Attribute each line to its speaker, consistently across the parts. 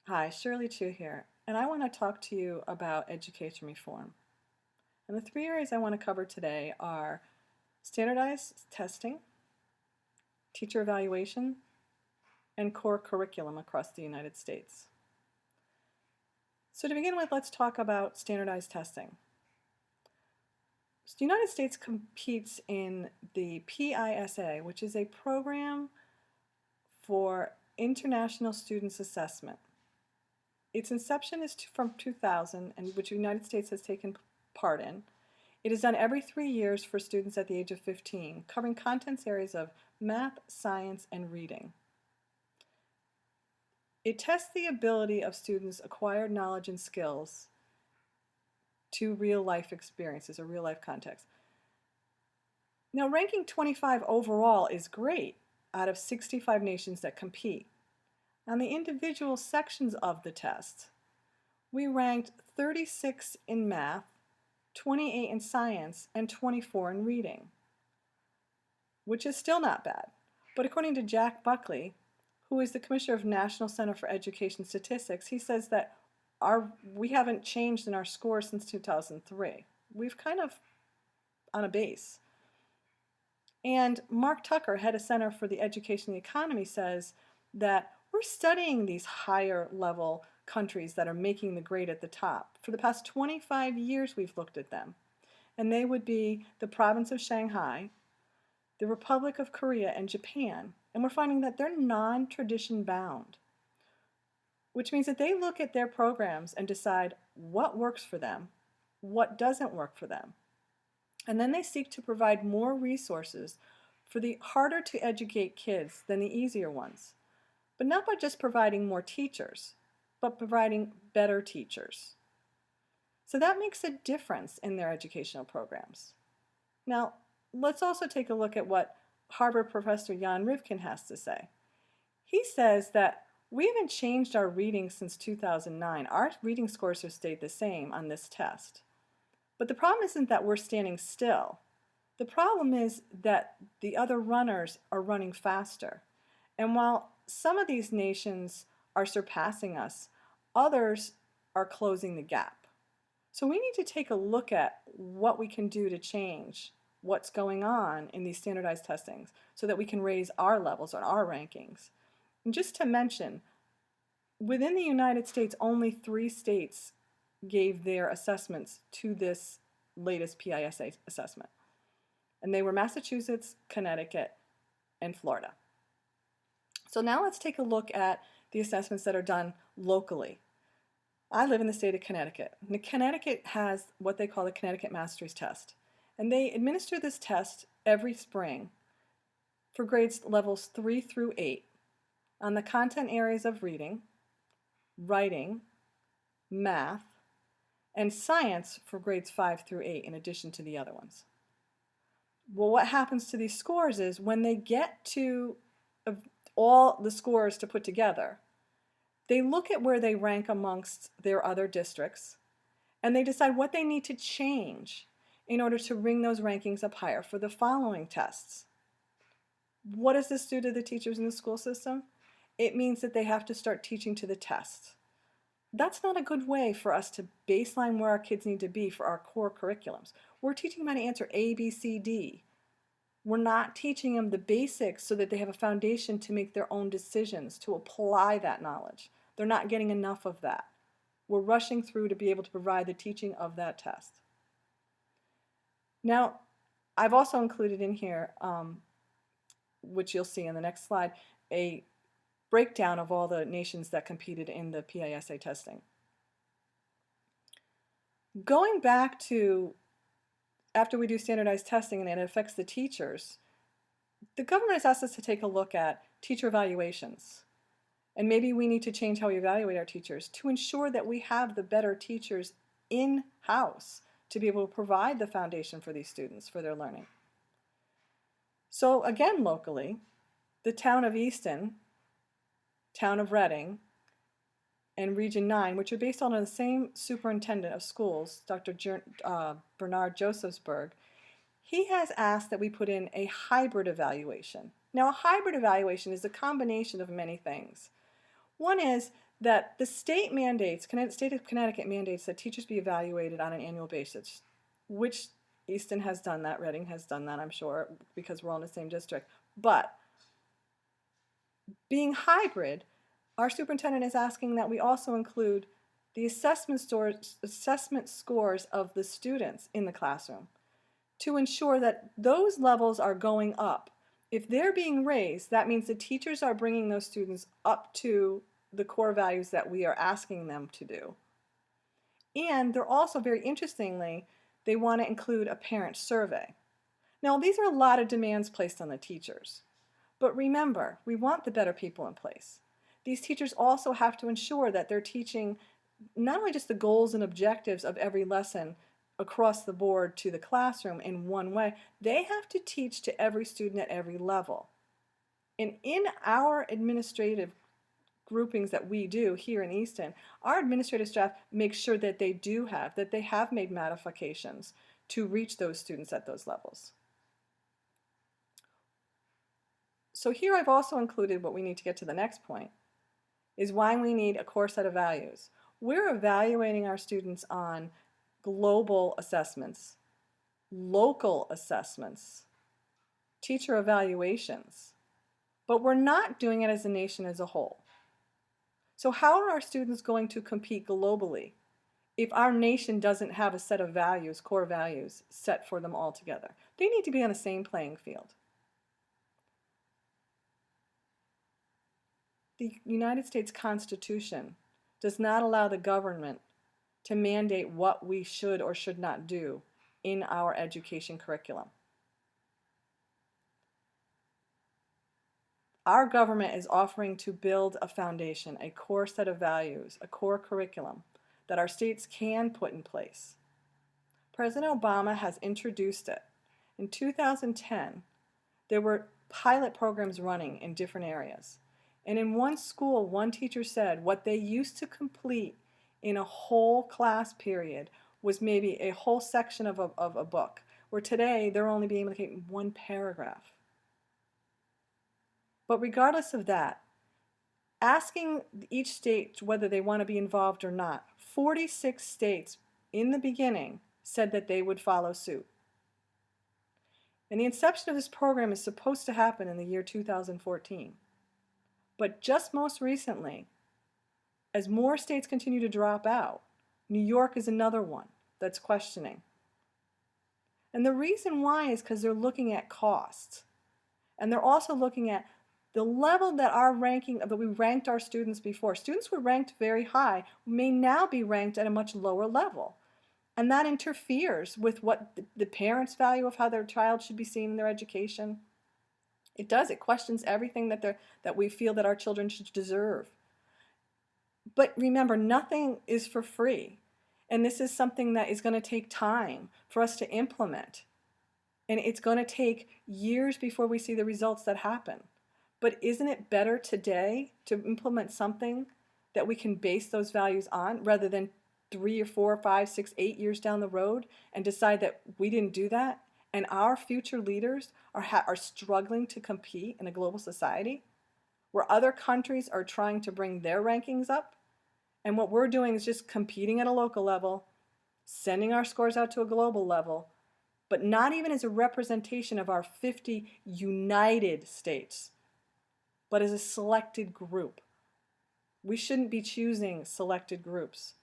Speaker 1: Hi, Shirley Chu here, and I want to talk to you about education reform. And the three areas I want to cover today are standardized testing, teacher evaluation, and core curriculum across the United States. So to begin with, let's talk about standardized testing. So the United States competes in the PISA, which is a program for international students assessment. Its inception is from 2000, and which the United States has taken part in. It is done every 3 years for students at the age of 15, covering contents areas of math, science, and reading. It tests the ability of students' acquired knowledge and skills to real-life experiences or real-life context. Now, ranking 25 overall is great out of 65 nations that compete. On the individual sections of the test, we ranked 36 in math, 28 in science, and 24 in reading, which is still not bad. But according to Jack Buckley, who is the Commissioner of National Center for Education Statistics, he says that we haven't changed in our score since 2003. We've kind of on a base. And Mark Tucker, head of Center for the Education and the Economy, says that we're studying these higher level countries that are making the grade at the top. For the past 25 years we've looked at them, and they would be the province of Shanghai, the Republic of Korea, and Japan. And we're finding that they're non-tradition bound, which means that they look at their programs and decide what works for them, what doesn't work for them. And then they seek to provide more resources for the harder to educate kids than the easier ones. But not by just providing more teachers, but providing better teachers. So that makes a difference in their educational programs. Now, let's also take a look at what Harvard professor Jan Rivkin has to say. He says that we haven't changed our reading since 2009. Our reading scores have stayed the same on this test. But the problem isn't that we're standing still. The problem is that the other runners are running faster. And while some of these nations are surpassing us, others are closing the gap. So we need to take a look at what we can do to change what's going on in these standardized testings so that we can raise our levels or our rankings. And just to mention, within the United States, only 3 states gave their assessments to this latest PISA assessment. And they were Massachusetts, Connecticut, and Florida. So now let's take a look at the assessments that are done locally. I live in the state of Connecticut. And Connecticut has what they call the Connecticut Masteries Test. And they administer this test every spring for grades levels 3 through 8 on the content areas of reading, writing, math, and science for grades 5 through 8 in addition to the other ones. Well, what happens to these scores is when they get to all the scores to put together, they look at where they rank amongst their other districts, and they decide what they need to change in order to bring those rankings up higher for the following tests. What does this do to the teachers in the school system? It means that they have to start teaching to the test. That's not a good way for us to baseline where our kids need to be for our core curriculums. We're teaching them how to answer A, B, C, D. We're not teaching them the basics so that they have a foundation to make their own decisions, to apply that knowledge. They're not getting enough of that. We're rushing through to be able to provide the teaching of that test. Now, I've also included in here, which you'll see in the next slide, a breakdown of all the nations that competed in the PISA testing. Going back to after we do standardized testing and it affects the teachers, the government has asked us to take a look at teacher evaluations. And maybe we need to change how we evaluate our teachers to ensure that we have the better teachers in-house to be able to provide the foundation for these students for their learning. So again, locally, the town of Easton, town of Reading, and Region 9, which are based on the same superintendent of schools, Dr. Bernard Josephsberg, he has asked that we put in a hybrid evaluation. Now, a hybrid evaluation is a combination of many things. One is that the state mandates, state of Connecticut mandates that teachers be evaluated on an annual basis, which Easton has done that, Reading has done that, I'm sure, because we're all in the same district. But being hybrid, our superintendent is asking that we also include the assessment scores of the students in the classroom to ensure that those levels are going up. If they're being raised, that means the teachers are bringing those students up to the core values that we are asking them to do. And they're also, very interestingly, they want to include a parent survey. Now, these are a lot of demands placed on the teachers. But remember, we want the better people in place. These teachers also have to ensure that they're teaching not only just the goals and objectives of every lesson across the board to the classroom in one way, they have to teach to every student at every level. And in our administrative groupings that we do here in Easton, our administrative staff makes sure that they have made modifications to reach those students at those levels. So here I've also included what we need to get to the next point, is why we need a core set of values. We're evaluating our students on global assessments, local assessments, teacher evaluations, but we're not doing it as a nation as a whole. So how are our students going to compete globally if our nation doesn't have a set of values, core values, set for them all together? They need to be on the same playing field. The United States Constitution does not allow the government to mandate what we should or should not do in our education curriculum. Our government is offering to build a foundation, a core set of values, a core curriculum that our states can put in place. President Obama has introduced it. In 2010, there were pilot programs running in different areas. And in one school, one teacher said what they used to complete in a whole class period was maybe a whole section of a book, where today they're only being able to get one paragraph. But regardless of that, asking each state whether they want to be involved or not, 46 states in the beginning said that they would follow suit. And the inception of this program is supposed to happen in the year 2014. But just most recently, as more states continue to drop out, New York is another one that's questioning. And the reason why is because they're looking at costs. And they're also looking at the level that we ranked our students before. Students were ranked very high, may now be ranked at a much lower level. And that interferes with what the parents' value of how their child should be seen in their education. It does. It questions everything that we feel that our children should deserve. But remember, nothing is for free. And this is something that is going to take time for us to implement. And it's going to take years before we see the results that happen. But isn't it better today to implement something that we can base those values on rather than 3 or 4 or 5, 6, 8 years down the road and decide that we didn't do that? And our future leaders are struggling to compete in a global society where other countries are trying to bring their rankings up. And what we're doing is just competing at a local level, sending our scores out to a global level, but not even as a representation of our 50 united states, but as a selected group. We shouldn't be choosing selected groups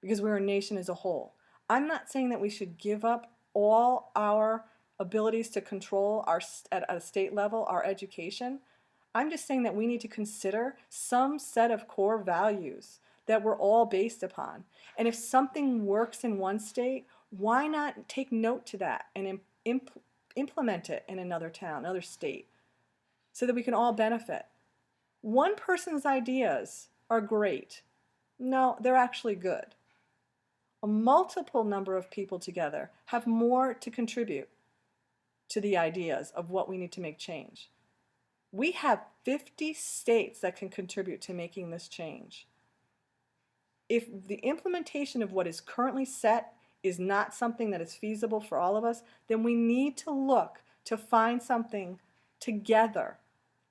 Speaker 1: because we're a nation as a whole. I'm not saying that we should give up all our abilities to control at a state level our education. I'm just saying that we need to consider some set of core values that we're all based upon. And if something works in one state, why not take note to that and implement it in another town, another state, so that we can all benefit? One person's ideas are great. No, they're actually good. A multiple number of people together have more to contribute to the ideas of what we need to make change. We have 50 states that can contribute to making this change. If the implementation of what is currently set is not something that is feasible for all of us, then we need to look to find something together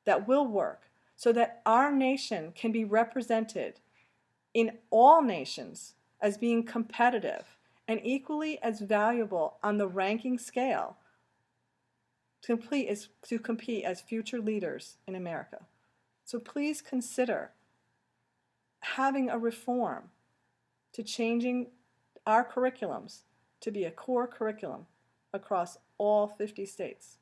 Speaker 1: that will work so that our nation can be represented in all nations as being competitive and equally as valuable on the ranking scale to compete as future leaders in America. So please consider having a reform to changing our curriculums to be a core curriculum across all 50 states.